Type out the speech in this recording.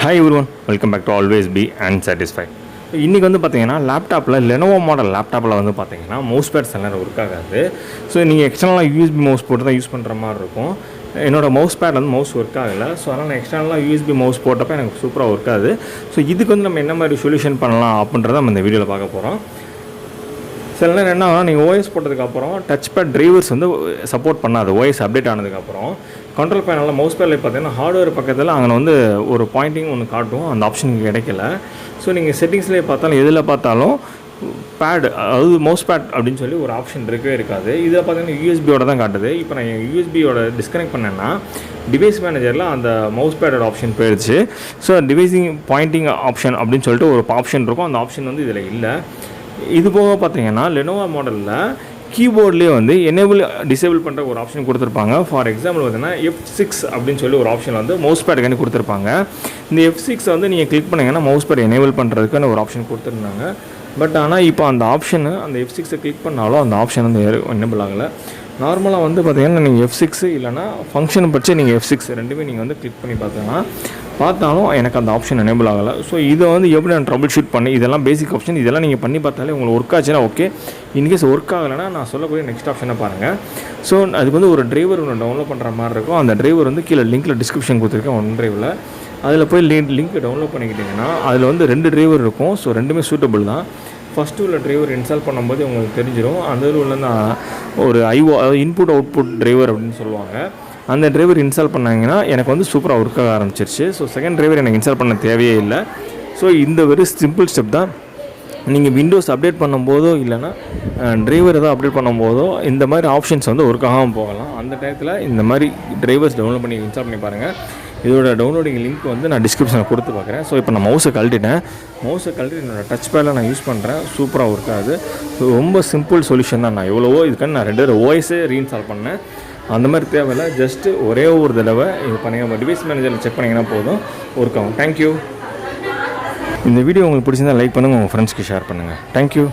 Hi everyone, welcome back to Always Be Unsatisfied. இன்றைக்கி வந்து பார்த்தீங்கன்னா லேப்டாப்பில் லெனோவோ மாடல் லேப்டாப்பில் வந்து பார்த்தீங்கன்னா மவுஸ் பேட்ஸ் எல்லாம் ஒர்க் ஆகாது. ஸோ நீங்கள் எக்ஸ்டர்னலாக யூஎஸ்பி மவுஸ் போட்டு தான் யூஸ் பண்ணுற மாதிரி இருக்கும். என்னோடய மவுஸ் பேட் வந்து மவுஸ் ஒர்க் ஆகலை. ஸோ அதனால் நான் எக்ஸ்டர்னலாக யூஎஸ்பி மவுஸ் போட்டப்போ எனக்கு சூப்பராக ஒர்க் ஆகுது. ஸோ இதுக்கு வந்து நம்ம என்ன மாதிரி சொல்யூஷன் பண்ணலாம் அப்படின்றத நம்ம இந்த வீடியோவில் பார்க்க போகிறோம். சில நேரம் என்ன ஆகும், நீங்கள் ஓஎஸ் போட்டதுக்கப்புறம் டச் பேட் டிரைவர்ஸ் வந்து சப்போர்ட் பண்ணாது. ஓஎஸ் அப்டேட் ஆனதுக்கப்புறம் கண்ட்ரோல் பேனலில் மவுஸ் பேடில் பார்த்தீங்கன்னா ஹார்ட்வேர் பக்கத்தில் அங்கே வந்து ஒரு பாயிண்டிங் ஒன்று காட்டும், அந்த ஆப்ஷன் கிடைக்கல. ஸோ நீங்கள் செட்டிங்ஸ்லேயே பார்த்தாலும் எதில் பார்த்தாலும் பேட், அதாவது மவுஸ் பேட் அப்படின்னு சொல்லி ஒரு ஆப்ஷன் இருக்கவே இருக்காது. இதில் பார்த்தீங்கன்னா யூஎஸ்பியோட தான் காட்டுது. இப்போ நான் யூஎஸ்பியோட டிஸ்கனெக்ட் பண்ணேன்னா டிவைஸ் மேனேஜரில் அந்த மவுஸ் பேடோட ஆப்ஷன் போயிடுச்சு. ஸோ டிவைஸிங் பாயிண்டிங் ஆப்ஷன் அப்படின்னு சொல்லிட்டு ஒரு ஆப்ஷன் இருக்கும், அந்த ஆப்ஷன் வந்து இதில் இல்லை. இது போக பார்த்தீங்கன்னா லெனோவோ மாடலில் கீபோர்ட்லேயே வந்து எனேபிள் டிசேபிள் பண்ணுற ஒரு ஆப்ஷன் கொடுத்துருப்பாங்க. ஃபார் எக்ஸாம்பிள் பார்த்தீங்கன்னா F6 அப்படின்னு சொல்லி ஒரு ஆப்ஷன் வந்து மவுஸ் பேடுக்காண்டி கொடுத்துருப்பாங்க. இந்த F6 வந்து நீங்கள் கிளிக் பண்ணிங்கன்னா மவுஸ் பேட் எனேபிள் பண்ணுறதுக்கான ஒரு ஆப்ஷன் கொடுத்துருந்தாங்க. பட் ஆனால் இப்போ அந்த ஆப்ஷனு அந்த F6 கிளிக் பண்ணாலும் அந்த ஆப்ஷன் வந்து எனேபிள் ஆகலை. நார்மலாக வந்து பார்த்தீங்கன்னா நீங்கள் F6 இல்லைனா ஃபங்க்ஷன் பற்றி நீங்கள் F6 ரெண்டுமே நீங்கள் வந்து கிளிக் பண்ணி பார்த்தாலும் எனக்கு அந்த ஆப்ஷன் எனேபிள் ஆகலை. ஸோ இதை வந்து எப்படி நான் ட்ரபிள் ஷூட் பண்ணி, இதெல்லாம் பேசிக் ஆப்ஷன், இதெல்லாம் நீங்கள் பண்ணி பார்த்தாலே உங்களுக்கு ஒர்க் ஆச்சுன்னா ஓகே. இன்கேஸ் ஒர்க் ஆகலைன்னா நான் சொல்லக்கூடிய நெக்ஸ்ட் ஆப்ஷனை பாருங்கள். ஸோ அதுக்கு வந்து ஒரு டிரைவர் ஒன்று டவுன்லோட் பண்ணுற மாதிரி இருக்கும். அந்த டிரைவர் வந்து கீழே லிங்க்கில் டிஸ்கிரிப்ஷன் கொடுத்துருக்கேன் ஒன் டிரைவில். அதில் போய் லிங்க் டவுன்லோட் பண்ணிக்கிட்டிங்கன்னா அதில் வந்து 2 டிரைவர் இருக்கும். ஸோ ரெண்டுமே சூட்டபிள் தான். ஃபஸ்ட்டு உள்ள டிரைவர் இன்ஸ்டால் பண்ணும்போது உங்களுக்கு தெரிஞ்சிடும். அந்த இதில் உள்ள ஒரு அதாவது இன்புட் அவுட்புட் டிரைவர் அப்படின்னு சொல்லுவாங்க. அந்த டிரைவர் இன்ஸ்டால் பண்ணாங்கன்னா எனக்கு வந்து சூப்பராக ஒர்க் ஆக ஆரம்பிச்சிருச்சு. ஸோ செகண்ட் டிரைவர் எனக்கு இன்ஸ்டால் பண்ண தேவையே இல்லை. ஸோ இந்த வெரி சிம்பிள் ஸ்டெப் தான். நீங்கள் விண்டோஸ் அப்டேட் பண்ணும்போதோ இல்லைனா டிரைவர் ஏதோ அப்டேட் பண்ணும்போதோ இந்த மாதிரி ஆப்ஷன்ஸ் வந்து ஒர்க் ஆகாமல் போகலாம். அந்த டயத்தில் இந்த மாதிரி டிரைவர்ஸ் டவுன்லோட் பண்ணி இன்ஸ்டால் பண்ணி பாருங்கள். இதோட டவுன்லோடிங் லிங்க் வந்து நான் டிஸ்கிரிப்ஷனில் கொடுத்து பார்க்குறேன். ஸோ இப்போ நான் மவுஸை கழட்டிட்டேன். என்னோடய டச் பேடில் நான் யூஸ் பண்ணுறேன். சூப்பராக ஒர்க் ஆகுது. ஸோ ரொம்ப சிம்பிள் சொல்யூஷன் தான். நான் எவ்வளவோ இதுக்கான நான் 2 ஓஎஸே ரீஇன்ஸ்டால் பண்ணேன். அந்த மாதிரி தேவையில்லை. ஜஸ்ட்டு ஒரே ஒரு தடவை இது பண்ணி நம்ம டிவைஸ் மேனேஜரில் செக் பண்ணிங்கன்னா போதும், ஒர்க் ஆகும். தேங்க்யூ. இந்த வீடியோ உங்களுக்கு பிடிச்சிருந்தால் லைக் பண்ணுங்கள், உங்கள் ஃப்ரெண்ட்ஸ்க்கு ஷேர் பண்ணுங்கள். தேங்க்யூ.